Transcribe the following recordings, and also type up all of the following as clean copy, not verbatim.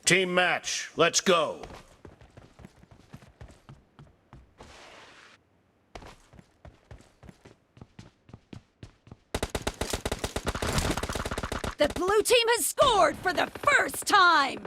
Team match, let's go. The blue team has scored for the first time!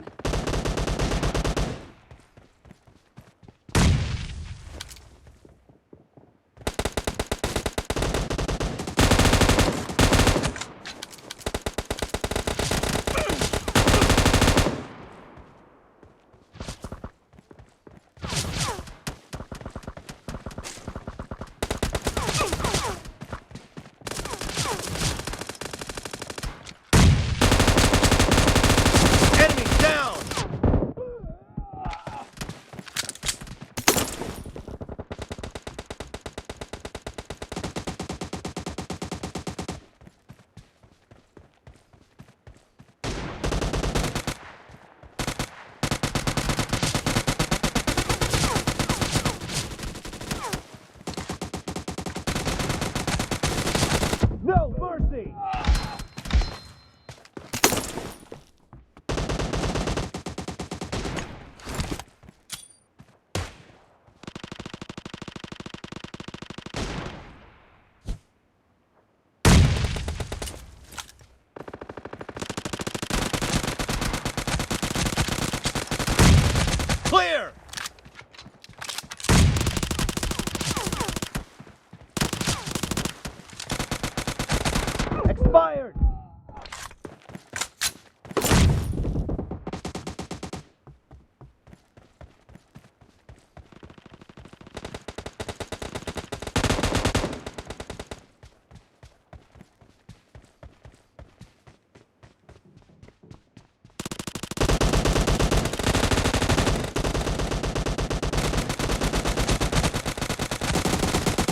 No mercy! Clear! Expired!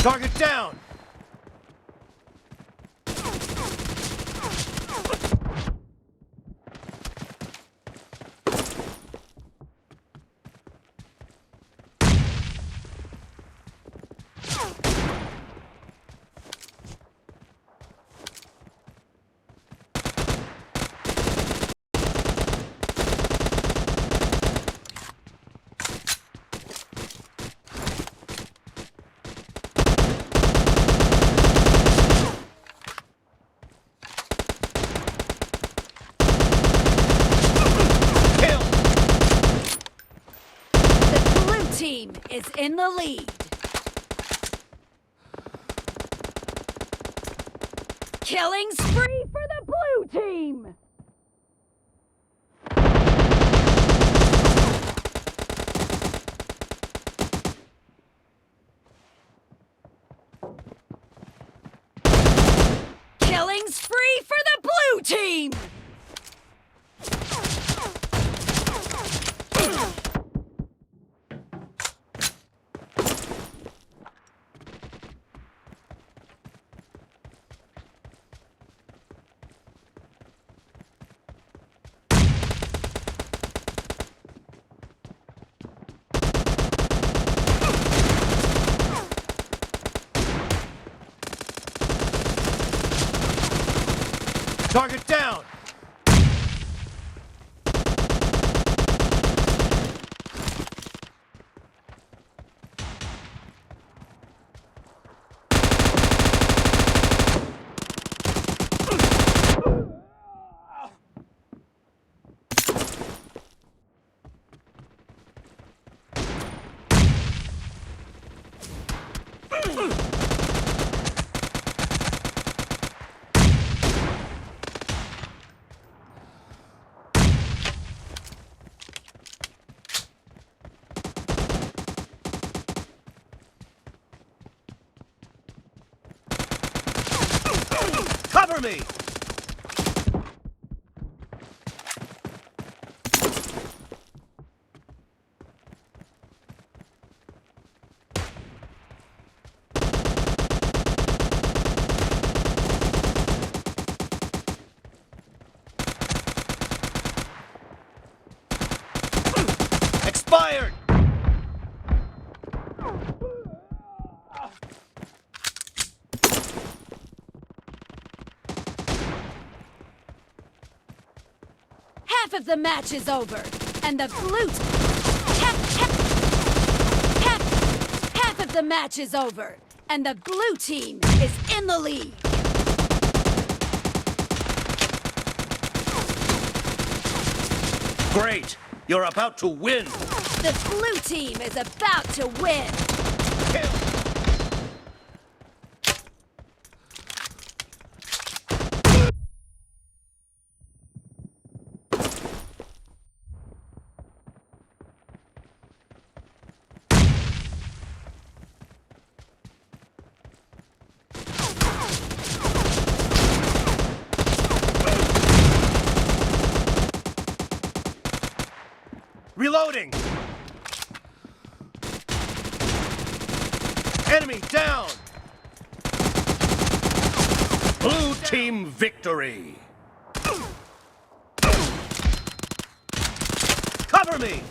Target down! Team is in the lead. Killing spree for the blue team! Killing spree for the blue team! Target down! Cover me! Expired! Half of the match is over, and the blue half of the match is over, and the blue team is in the lead. Great! You're about to win! The blue team is about to win. Kill! Reloading! Enemy down! Blue team victory! Cover me!